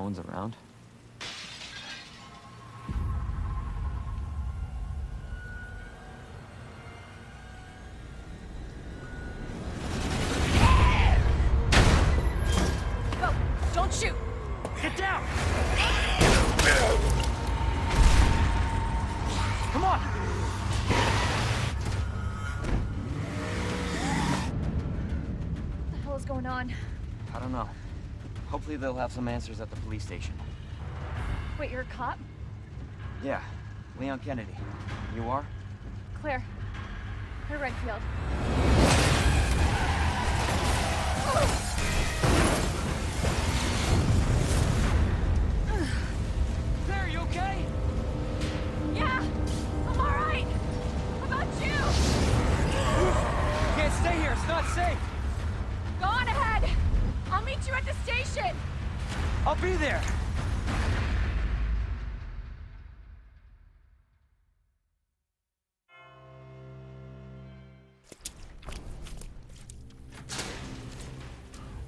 one's around. Go! Don't shoot! Get down! Come on! What the hell is going on? I don't know. Hopefully they'll have some answers at the police station. Wait, you're a cop? Yeah, Leon Kennedy. You are? Claire. Claire Redfield. Claire, you okay? Yeah! I'm alright! How about you? You can't stay here, it's not safe! Go on ahead! I'll meet you at the station! I'll be there!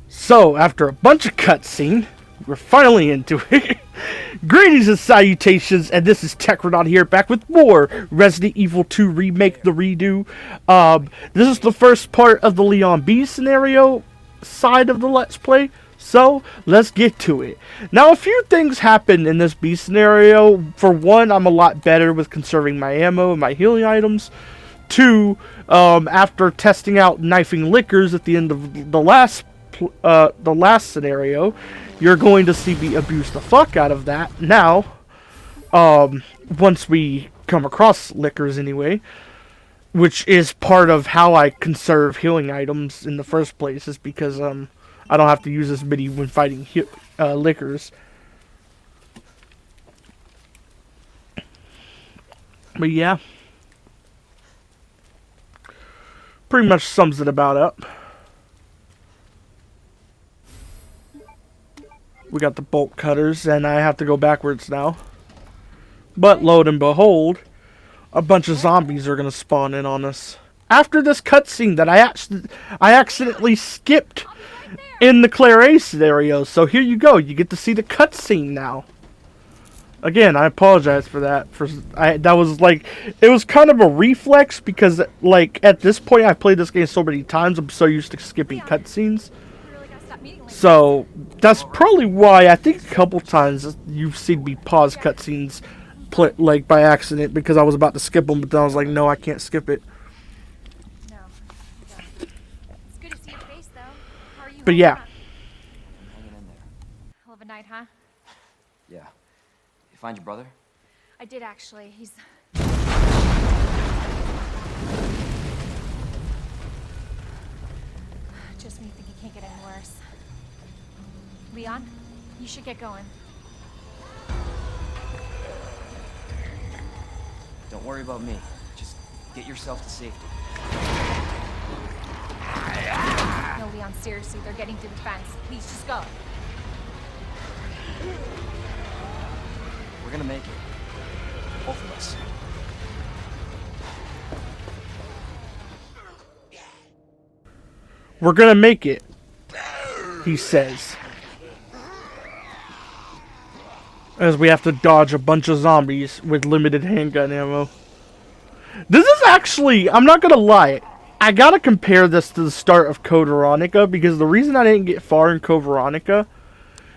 So, after a bunch of cutscene, we're finally into it. Greetings and salutations, and this is Techronaut here, back with more Resident Evil 2 Remake, the redo. This is the first part of the Leon B scenario side of the Let's Play, so let's get to it. Now, a few things happen in this B scenario. For one, I'm a lot better with conserving my ammo and my healing items. Two, after testing out knifing liquors at the end of the last scenario, you're going to see me abuse the fuck out of that now, once we come across liquors anyway, which is part of how I conserve healing items in the first place, is because I don't have to use as many when fighting liquors. But yeah, pretty much sums it about up. We got the bolt cutters, and I have to go backwards now. But lo and behold, a bunch of zombies are going to spawn in on us. After this cutscene that I accidentally skipped in the Claire A scenario. So here you go. You get to see the cutscene now. Again, I apologize for that. That was like, it was kind of a reflex because like at this point I've played this game so many times, I'm so used to skipping cutscenes. So that's probably why I think a couple times you've seen me pause cutscenes, like by accident, because I was about to skip them, but then I was like, no, I can't skip it. No. It's good to see your face, though. How are you? But yeah. Hanging in there. Hell of a night, huh? Yeah. You find your brother? I did, actually. He's... Just when you think it can't get any worse. Leon, you should get going. Don't worry about me. Just get yourself to safety. No, Leon, seriously, they're getting to the fence. Please, just go. We're gonna make it. Both of us. We're gonna make it, he says, as we have to dodge a bunch of zombies with limited handgun ammo. This is actually, I'm not gonna lie, I gotta compare this to the start of Code Veronica, because the reason I didn't get far in Code Veronica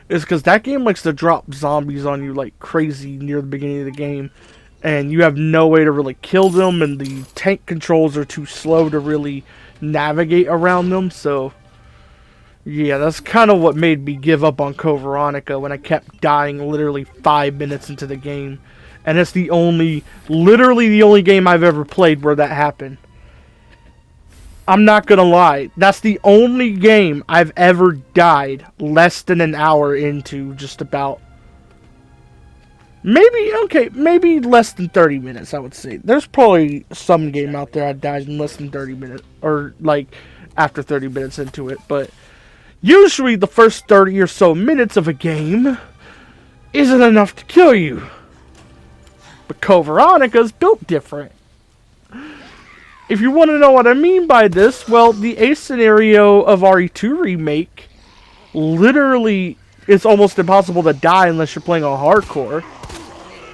is because that game likes to drop zombies on you like crazy near the beginning of the game, and you have no way to really kill them, and the tank controls are too slow to really navigate around them. So yeah, that's kind of what made me give up on Code Veronica, when I kept dying literally 5 minutes into the game. And it's literally the only game I've ever played where that happened. I'm not gonna lie, that's the only game I've ever died less than an hour into, just about. Maybe less than 30 minutes, I would say. There's probably some game out there I died in less than 30 minutes, or like after 30 minutes into it, but usually the first 30 or so minutes of a game isn't enough to kill you. But Code Veronica's built different. If you want to know what I mean by this, well, the A scenario of RE2 Remake literally it's almost impossible to die unless you're playing on hardcore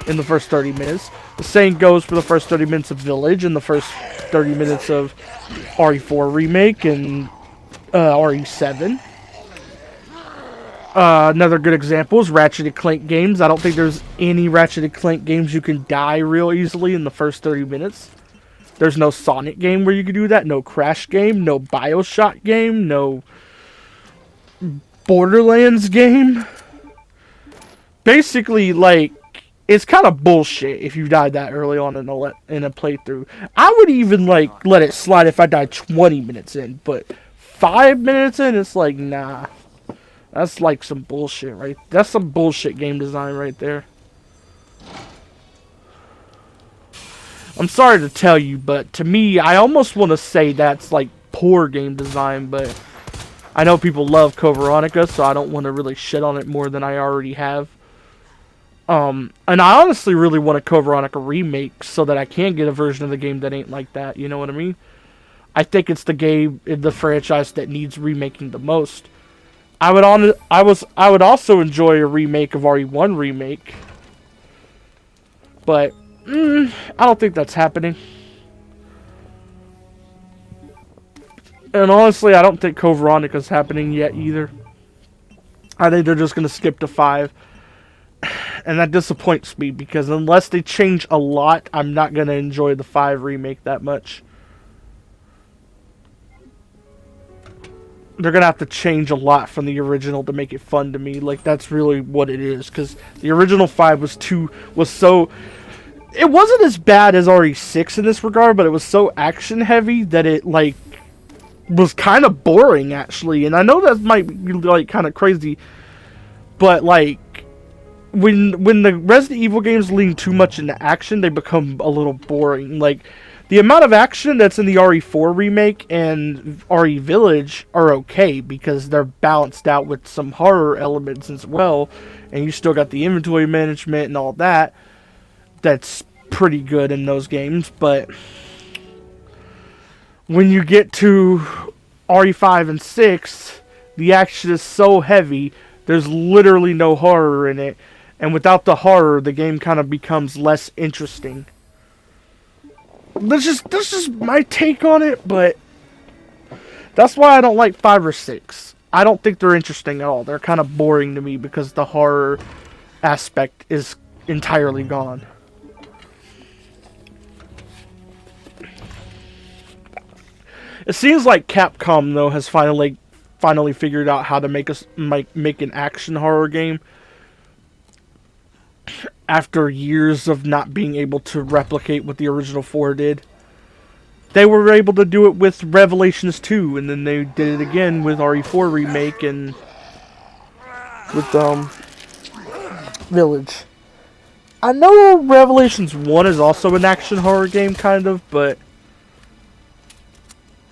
in the first 30 minutes. The same goes for the first 30 minutes of Village and the first 30 minutes of RE4 Remake and RE7. Another good example is Ratchet & Clank games. I don't think there's any Ratchet & Clank games you can die real easily in the first 30 minutes. There's no Sonic game where you can do that. No Crash game. No Bioshock game. No Borderlands game. Basically, like, it's kind of bullshit if you died that early on in a playthrough. I would even, like, let it slide if I died 20 minutes in. But 5 minutes in, it's like, nah. That's like some bullshit, right? That's some bullshit game design right there. I'm sorry to tell you, but to me, I almost want to say that's like poor game design, but I know people love Code Veronica, so I don't want to really shit on it more than I already have. And I honestly really want a Code Veronica remake so that I can get a version of the game that ain't like that, you know what I mean? I think it's the game in the franchise that needs remaking the most. I would also enjoy a remake of RE1 Remake, but I don't think that's happening. And honestly, I don't think Code Veronica's happening yet either. I think they're just gonna skip to 5, and that disappoints me because unless they change a lot, I'm not gonna enjoy the 5 remake that much. They're gonna have to change a lot from the original to make it fun to me. Like, that's really what it is. Because the original 5 was so... It wasn't as bad as RE6 in this regard, but it was so action heavy that it, like, was kind of boring, actually. And I know that might be, like, kind of crazy. But, like, when the Resident Evil games lean too much into action, they become a little boring. Like, the amount of action that's in the RE4 remake and RE Village are okay because they're balanced out with some horror elements as well, and you still got the inventory management and all that. That's pretty good in those games, but when you get to RE5 and 6, the action is so heavy, there's literally no horror in it, and without the horror, the game kind of becomes less interesting. That's just my take on it, but that's why I don't like 5 or 6. I don't think they're interesting at all. They're kind of boring to me because the horror aspect is entirely gone. It seems like Capcom, though, has finally figured out how to make an action horror game after years of not being able to replicate what the original 4 did. They were able to do it with Revelations 2, and then they did it again with RE4 Remake and with Village. I know Revelations 1 is also an action horror game, kind of, but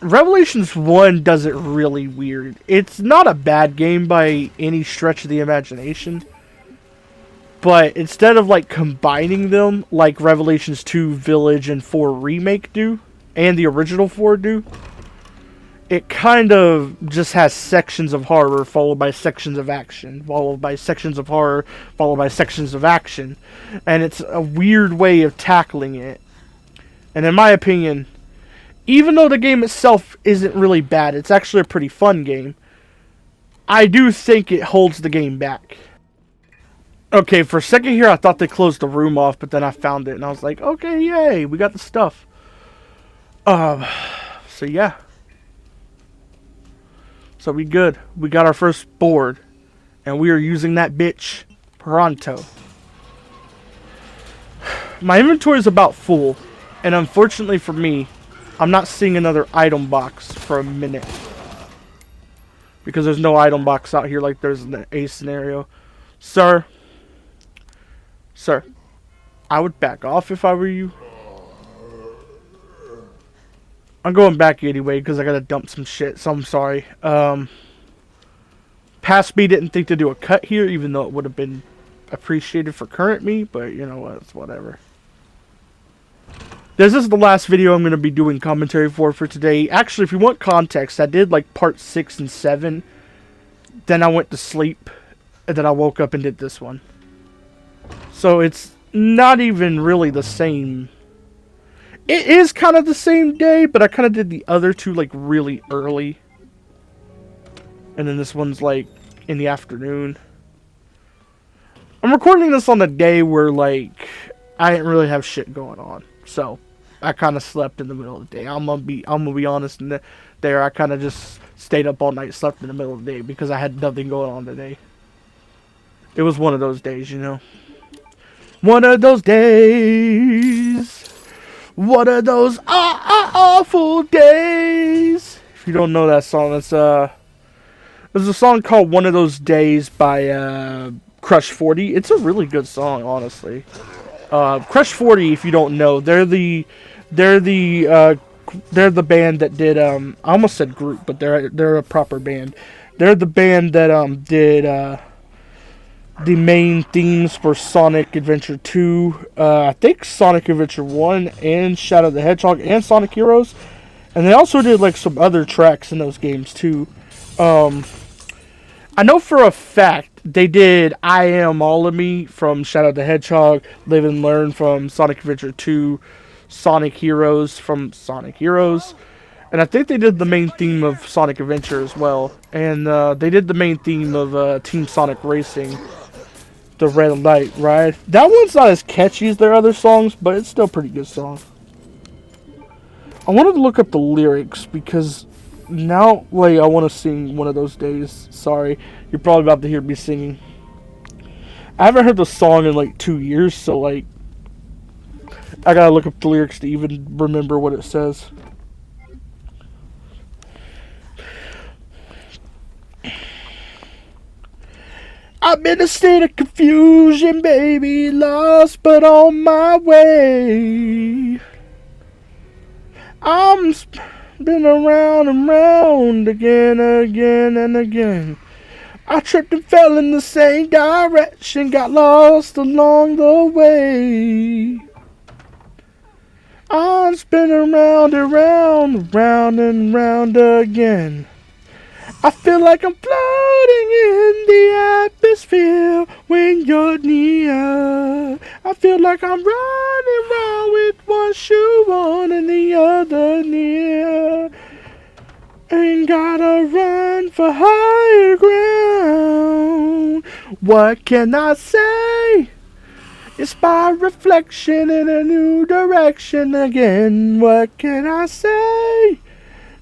Revelations 1 does it really weird. It's not a bad game by any stretch of the imagination, but instead of like combining them like Revelations 2, Village, and 4 Remake do, and the original 4 do, it kind of just has sections of horror followed by sections of action, followed by sections of horror, followed by sections of action. And it's a weird way of tackling it. And in my opinion, even though the game itself isn't really bad, it's actually a pretty fun game, I do think it holds the game back. Okay, for a second here, I thought they closed the room off, but then I found it, and I was like, okay, yay, we got the stuff. So yeah. So we good. We got our first board, and we are using that bitch pronto. My inventory is about full, and unfortunately for me, I'm not seeing another item box for a minute. Because there's no item box out here like there's in the A scenario. Sir, I would back off if I were you. I'm going back anyway because I gotta dump some shit, so I'm sorry. Past me didn't think to do a cut here, even though it would have been appreciated for current me, but you know what, it's whatever. This is the last video I'm going to be doing commentary for today. Actually, if you want context, I did like part 6 and 7. Then I went to sleep. and then I woke up and did this one. So it's not even really the same. It is kind of the same day, but I kind of did the other two like really early. And then this one's like in the afternoon. I'm recording this on the day where like I didn't really have shit going on. So I kind of slept in the middle of the day. I'm gonna be honest there. I kind of just stayed up all night, slept in the middle of the day because I had nothing going on today. It was one of those days, you know. One of those days. One of those awful days. If you don't know that song, there's a song called "One of Those Days" by Crush 40. It's a really good song, honestly. Crush 40, if you don't know, they're the band that did I almost said group, but they're a proper band. They're the band that did the main themes for Sonic Adventure 2, I think Sonic Adventure 1, and Shadow the Hedgehog, and Sonic Heroes. And they also did like some other tracks in those games too. I know for a fact they did I Am All of Me from Shadow the Hedgehog, Live and Learn from Sonic Adventure 2, Sonic Heroes from Sonic Heroes. And I think they did the main theme of Sonic Adventure as well. And they did the main theme of Team Sonic Racing, the Red Light Ride. That one's not as catchy as their other songs, but it's still a pretty good song. I wanted to look up the lyrics because now, like, I want to sing One of Those Days. Sorry, you're probably about to hear me singing. I haven't heard the song in like 2 years, so like, I gotta look up the lyrics to even remember what it says. I'm in a state of confusion, baby, lost but on my way. I'm been around and round again and again. I tripped and fell in the same direction, got lost along the way. I'm spinning around and round and round again. I feel like I'm floating in the atmosphere when you're near. I feel like I'm running around with one shoe on and the other near. Ain't gotta run for higher ground. What can I say? It's my reflection in a new direction again. What can I say?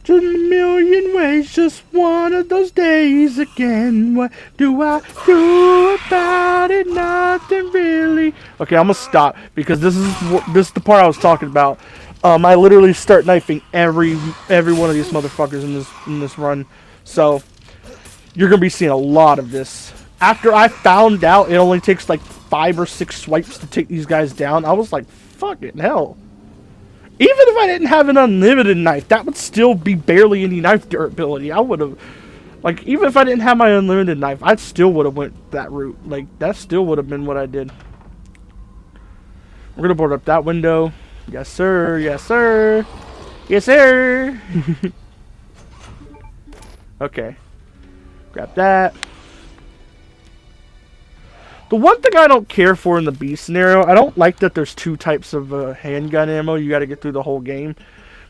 Just a million ways, just one of those days again. What do I do about it? Nothing really. Okay, I'm gonna stop because this is the part I was talking about. I literally start knifing every one of these motherfuckers in this run, so you're gonna be seeing a lot of this. After I found out it only takes like 5 or 6 swipes to take these guys down, I was like, fucking hell. Even if I didn't have an unlimited knife, that would still be barely any knife durability. I would have, like, even if I didn't have my unlimited knife, I still would have went that route. Like, that still would have been what I did. We're gonna board up that window. Yes, sir. Yes, sir. Yes, sir. Okay. Grab that. The one thing I don't care for in the B scenario, I don't like that there's 2 types of handgun ammo. You got to get through the whole game.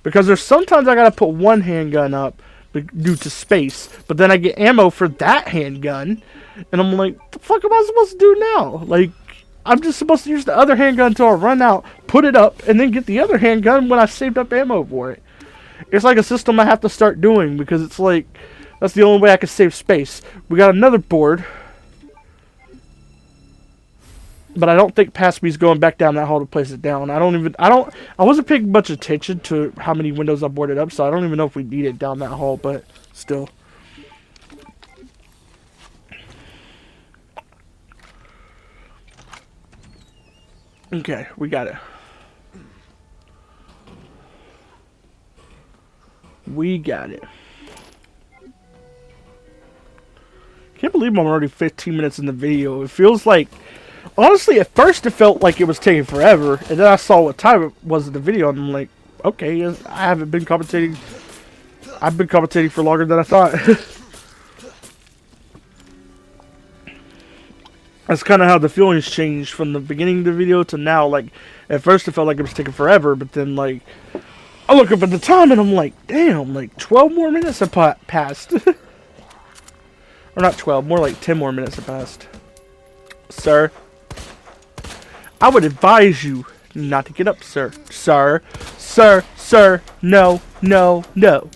Because there's sometimes I got to put one handgun up due to space. But then I get ammo for that handgun. And I'm like, what the fuck am I supposed to do now? Like, I'm just supposed to use the other handgun until I run out, put it up, and then get the other handgun when I've saved up ammo for it. It's like a system I have to start doing because it's like, that's the only way I can save space. We got another board. But I don't think past me's going back down that hall to place it down. I wasn't paying much attention to how many windows I boarded up, so I don't even know if we need it down that hall, but still. Okay, we got it. We got it. Can't believe I'm already 15 minutes in the video. It feels like, honestly, at first it felt like it was taking forever, and then I saw what time it was in the video, and I'm like, okay, I haven't been commentating. I've been commentating for longer than I thought. That's kind of how the feelings changed from the beginning of the video to now. Like, at first it felt like it was taking forever, but then, like, I look up at the time and I'm like, damn, like 12 more minutes have passed. Or not 12, more like 10 more minutes have passed. Sir, I would advise you not to get up, sir. Sir, sir, sir, no, no, no.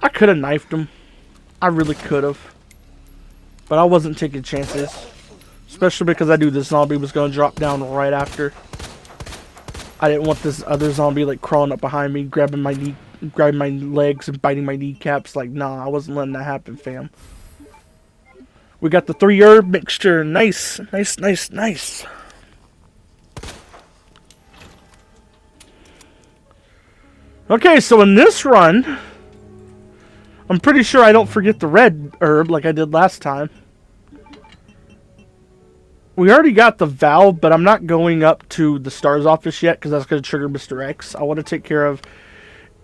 I could have knifed him. I really could have. But I wasn't taking chances. Especially because I knew this zombie was going to drop down right after. I didn't want this other zombie like crawling up behind me, grabbing my legs and biting my kneecaps. Like, nah, I wasn't letting that happen, fam. We got the 3 herb mixture. Nice, nice, nice, nice. Okay, so in this run, I'm pretty sure I don't forget the red herb like I did last time. We already got the valve, but I'm not going up to the STARS office yet because that's going to trigger Mr. X. I want to take care of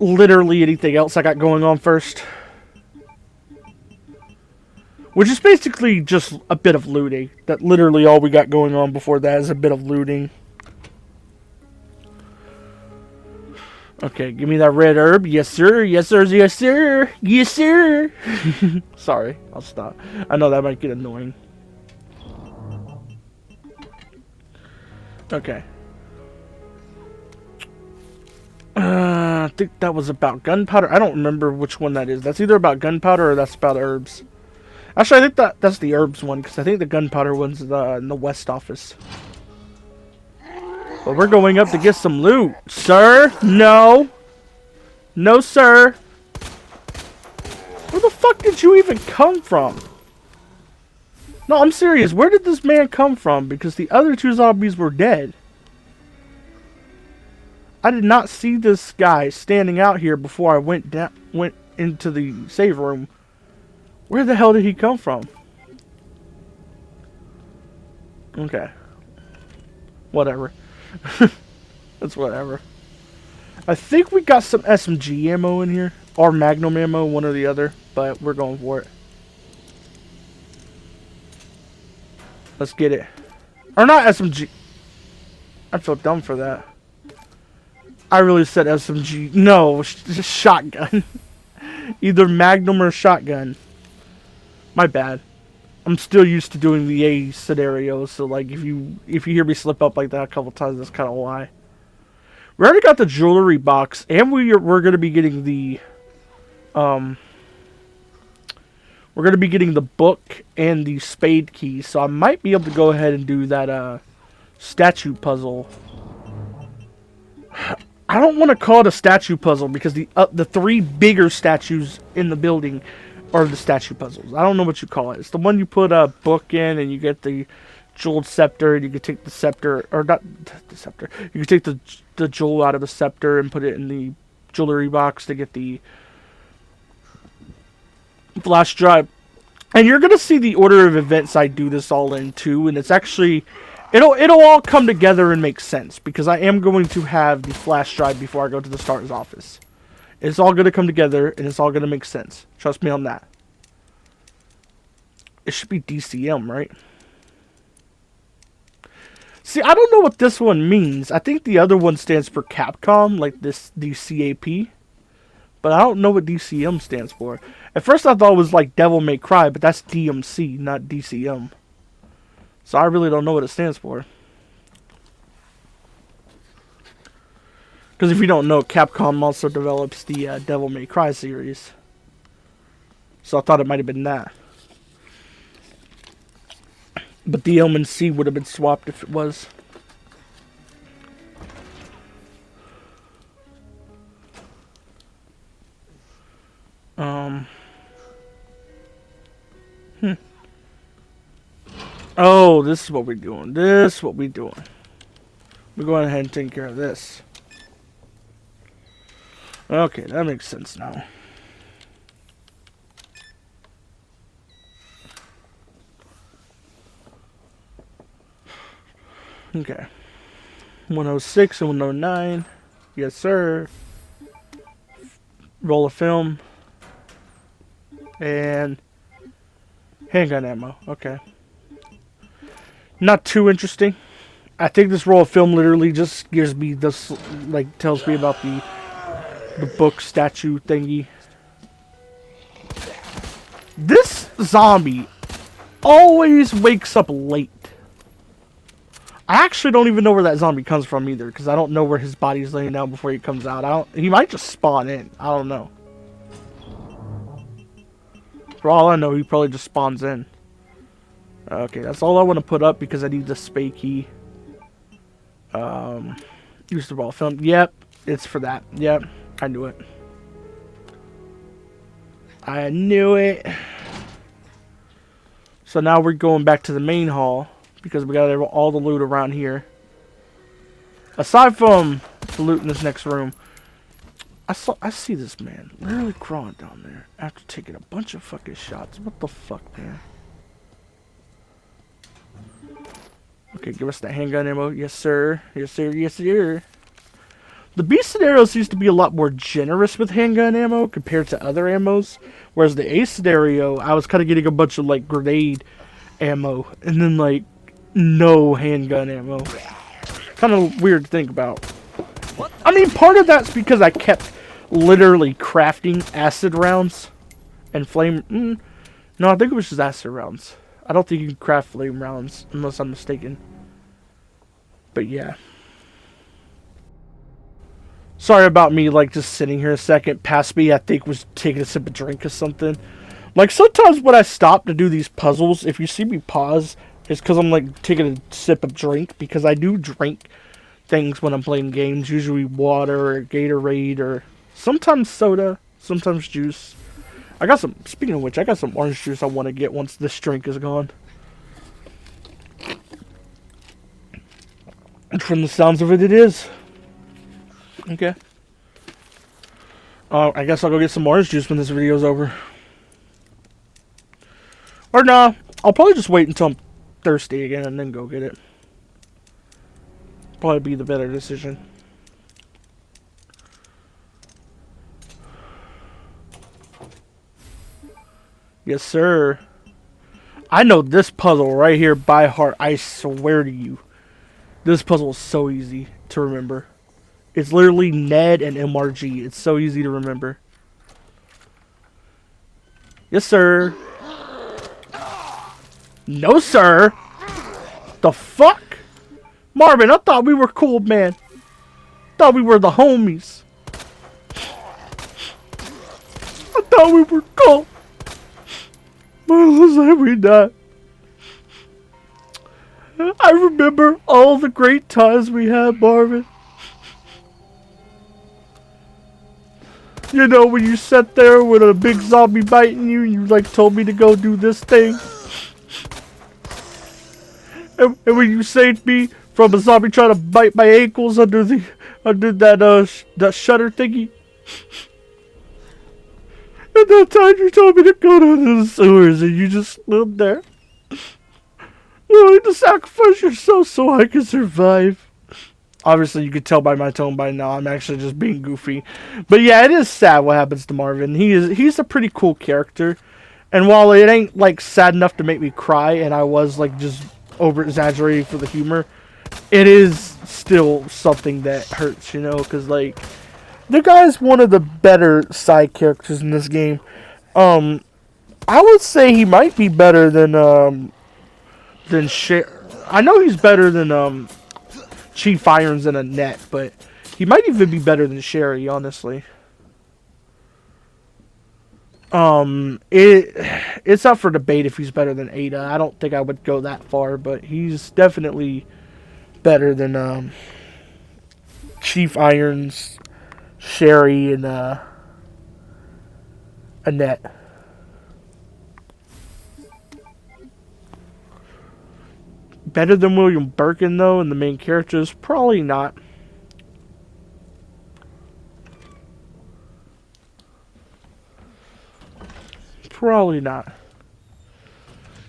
literally anything else I got going on first. Which is basically just a bit of looting. That literally all we got going on before that is a bit of looting. Okay, give me that red herb. Yes, sir. Yes, sir. Yes, sir. Yes, sir. Sorry, I'll stop. I know that might get annoying. Okay. I think that was about gunpowder. I don't remember which one that is. That's either about gunpowder or that's about herbs. Actually, I think that's the herbs one, because I think the gunpowder one's in the west office. But we're going up to get some loot. Sir? No. No, sir. Where the fuck did you even come from? No, I'm serious. Where did this man come from? Because the other 2 zombies were dead. I did not see this guy standing out here before I went into the save room. Where the hell did he come from? Okay. Whatever. That's whatever. I think we got some SMG ammo in here. Or Magnum ammo, one or the other. But we're going for it. Let's get it. Or not SMG. I feel dumb for that. I really said SMG. No, shotgun. Either Magnum or shotgun. My bad. I'm still used to doing the A scenario, so like if you hear me slip up like that a couple times, that's kind of why. We already got the jewelry box, and we're gonna be getting the we're gonna be getting the book and the spade key, so I might be able to go ahead and do that statue puzzle. I don't want to call it a statue puzzle because the 3 bigger statues in the building are the statue puzzles. I don't know what you call it. It's the one you put a book in and you get the jeweled scepter, and you can take the scepter, or not the scepter. You can take the jewel out of the scepter and put it in the jewelry box to get the flash drive. And you're gonna see the order of events I do this all in too, and it's actually it'll all come together and make sense because I am going to have the flash drive before I go to the STARS office. It's all going to come together, and it's all going to make sense. Trust me on that. It should be DCM, right? See, I don't know what this one means. I think the other one stands for Capcom, like this DCAP. But I don't know what DCM stands for. At first I thought it was like Devil May Cry, but that's DMC, not DCM. So I really don't know what it stands for. Because if you don't know, Capcom also develops the Devil May Cry series. So I thought it might have been that. But the M and C would have been swapped if it was. Oh, this is what we're doing. This is what we're doing. We're going ahead and take care of this. Okay, that makes sense now. Okay. 106 and 109. Yes, sir. Roll of film. And handgun ammo. Okay. Not too interesting. I think this roll of film literally just gives me this, like, tells me about the book statue thingy. This zombie always wakes up late. I actually don't even know where that zombie comes from either, because I don't know where his body's laying down before he comes out. He might just spawn in. I don't know. For all I know, he probably just spawns in. Okay, that's all I want to put up because I need the spay key. Use the raw film. Yep, it's for that. Yep, I knew it. I knew it. So now we're going back to the main hall because we got all the loot around here. Aside from the loot in this next room, I see this man literally crawling down there after taking a bunch of fucking shots. What the fuck, man? Okay, give us the handgun ammo. Yes, sir. Yes, sir. Yes, sir. The B scenario seems to be a lot more generous with handgun ammo compared to other ammos. Whereas the A scenario, I was kind of getting a bunch of, like, grenade ammo. And then, like, no handgun ammo. Kind of weird to think about. I mean, part of that's because I kept literally crafting acid rounds. And flame... No, I think it was just acid rounds. I don't think you can craft flame rounds, unless I'm mistaken. But yeah. Sorry about me, like, just sitting here a second. Past me, I think, was taking a sip of drink or something. Like, sometimes when I stop to do these puzzles, if you see me pause, it's because I'm, like, taking a sip of drink. Because I do drink things when I'm playing games. Usually water or Gatorade or sometimes soda, sometimes juice. I got some, speaking of which, I got some orange juice I want to get once this drink is gone. And from the sounds of it, it is. Okay. I guess I'll go get some orange juice when this video's over. Or nah, I'll probably just wait until I'm thirsty again and then go get it. Probably be the better decision. Yes, sir. I know this puzzle right here by heart. I swear to you. This puzzle is so easy to remember. It's literally Ned and MRG. It's so easy to remember. Yes, sir. No, sir. The fuck? Marvin, I thought we were cool, man. Thought we were the homies. I thought we were cool. Looks like we died. I remember all the great times we had, Marvin. You know, when you sat there with a big zombie biting you and you, like, told me to go do this thing. And when you saved me from a zombie trying to bite my ankles under that shutter thingy. And that time you told me to go down to the sewers and you just stood there. Willing to sacrifice yourself so I can survive. Obviously, you could tell by my tone by now I'm actually just being goofy. But yeah, it is sad what happens to Marvin. He's a pretty cool character. And while it ain't, like, sad enough to make me cry, and I was, like, just over-exaggerating for the humor, it is still something that hurts, you know? Because, like, the guy's one of the better side characters in this game. I would say he might be better than Sherry. I know he's better than, Chief Irons and Annette, but he might even be better than Sherry, honestly. It's up for debate if he's better than Ada. I don't think I would go that far, but he's definitely better than, Chief Irons, Sherry, and, Annette. Better than William Birkin, though, and the main characters? Probably not. Probably not.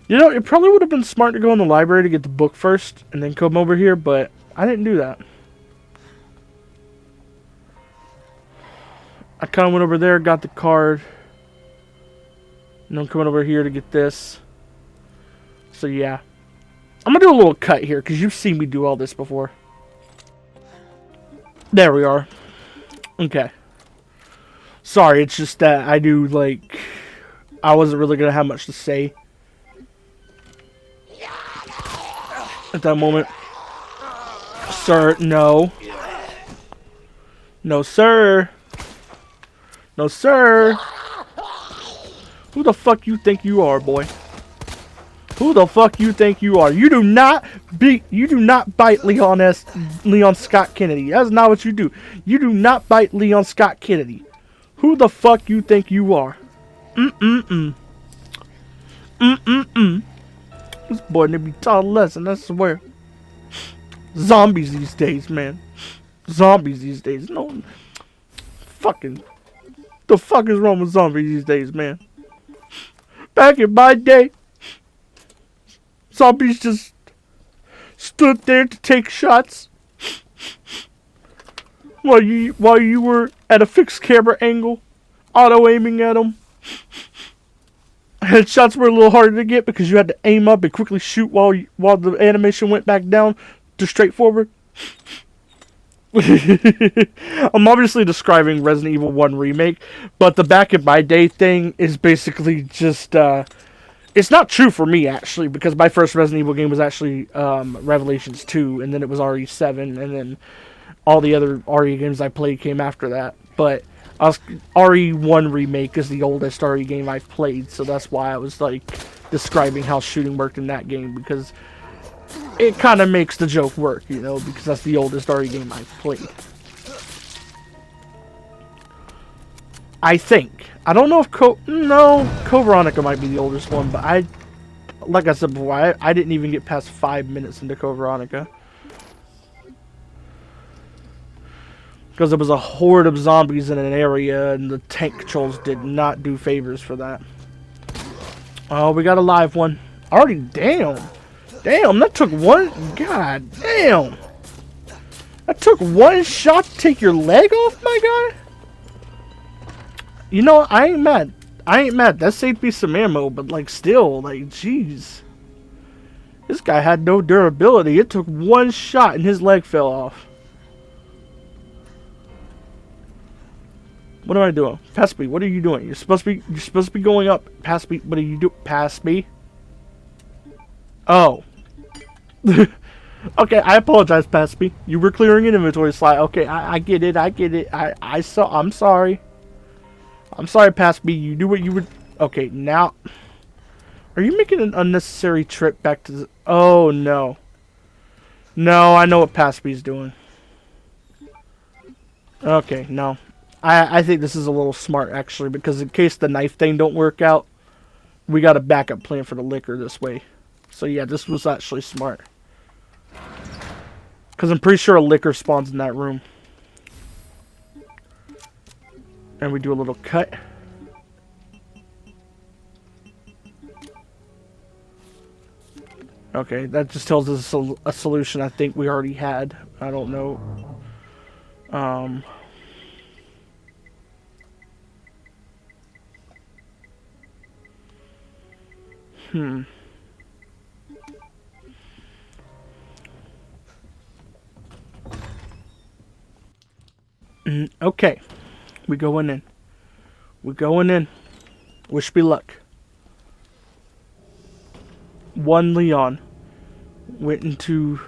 You know, it probably would have been smart to go in the library to get the book first, and then come over here, but I didn't do that. I kind of went over there, got the card. And I'm coming over here to get this. So, yeah. I'm gonna do a little cut here because you've seen me do all this before. There we are. Okay. Sorry, it's just that I do, like, I wasn't really gonna have much to say at that moment. Sir, no. No, sir. No, sir. Who the fuck you think you are, boy? Who the fuck you think you are? You do not bite Leon Scott Kennedy. That's not what you do. You do not bite Leon Scott Kennedy. Who the fuck you think you are? This boy need to be taught a lesson, I swear. Zombies these days, man. Zombies these days. No. Fucking. The fuck is wrong with zombies these days, man? Back in my day, zombies just stood there to take shots while you were at a fixed camera angle, auto aiming at them. Headshots were a little harder to get because you had to aim up and quickly shoot while the animation went back down to straightforward. I'm obviously describing Resident Evil 1 Remake, but the back in my day thing is basically just, it's not true for me, actually, because my first Resident Evil game was actually Revelations 2, and then it was RE7, and then all the other RE games I played came after that. But RE1 Remake is the oldest RE game I've played, so that's why I was, like, describing how shooting worked in that game, because it kind of makes the joke work, you know, because that's the oldest RE game I've played. I think. I don't know if Code Veronica might be the oldest one, but like I said before, I didn't even get past 5 minutes into Code Veronica. Because there was a horde of zombies in an area, and the tank controls did not do favors for that. Oh, we got a live one. Already, damn. Damn, that took one. God damn. That took one shot to take your leg off, my guy. You know, I ain't mad. That saved me some ammo, but, like, still, like, jeez. This guy had no durability. It took one shot and his leg fell off. What am I doing? Pass me. What are you doing? You're supposed to be going up. Pass me. What are you doing? Pass me. Oh. Okay, I apologize, pass me. You were clearing an inventory slot. Okay, I get it. I'm sorry. I'm sorry, pass me. You knew what you would. Okay, now. Are you making an unnecessary trip back to the... Oh, no. No, I know what pass me's doing. Okay, no. I think this is a little smart, actually, because in case the knife thing don't work out, we got a backup plan for the liquor this way. So, yeah, this was actually smart. Because I'm pretty sure a liquor spawns in that room. And we do a little cut. Okay, that just tells us a solution I think we already had. I don't know. Okay. We going in. We're going in. Wish me luck. One Leon went into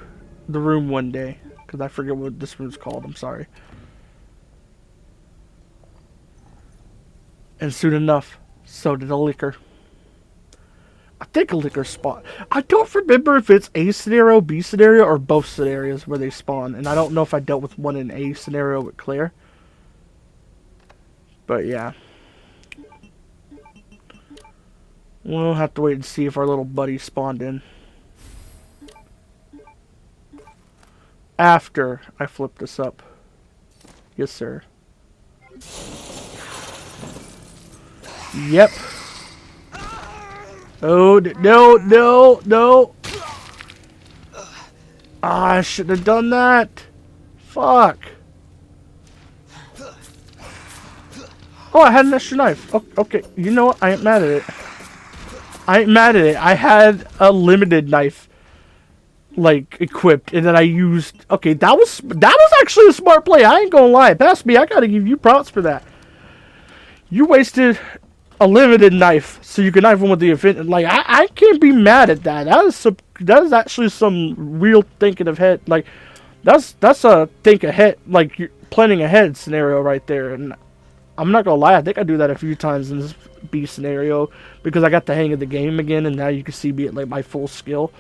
the room one day. Because I forget what this room's called. I'm sorry. And soon enough, so did a liquor. I think a liquor spawn. I don't remember if it's A scenario, B scenario, or both scenarios where they spawn. And I don't know if I dealt with one in A scenario with Claire. But yeah. We'll have to wait and see if our little buddy spawned in. After I flip this up. Yes, sir. Yep. Oh, no. Ah, I shouldn't have done that. Fuck. Oh, I had an extra knife. Okay, you know what? I ain't mad at it. I had a limited knife. like equipped, and then I used. Okay, that was actually a smart play. I ain't gonna lie. Past me, I gotta give you props for that. You wasted a limited knife, so you can knife him with the infinite. Like I can't be mad at that. That is actually some real thinking ahead. Like that's a think ahead, like you're planning ahead scenario right there. And I'm not gonna lie, I think I do that a few times in this B scenario because I got the hang of the game again, and now you can see me at like my full skill.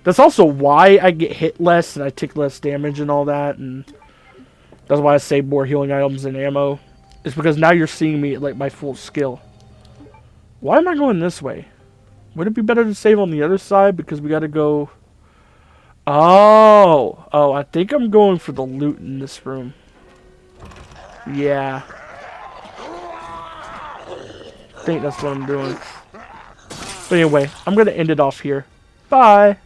That's also why I get hit less and I take less damage and all that, and that's why I save more healing items and ammo. It's because now you're seeing me at like my full skill. Why am I going this way? Would it be better to save on the other side because we gotta go... Oh, I think I'm going for the loot in this room. Yeah. I think that's what I'm doing. But anyway, I'm gonna end it off here. Bye.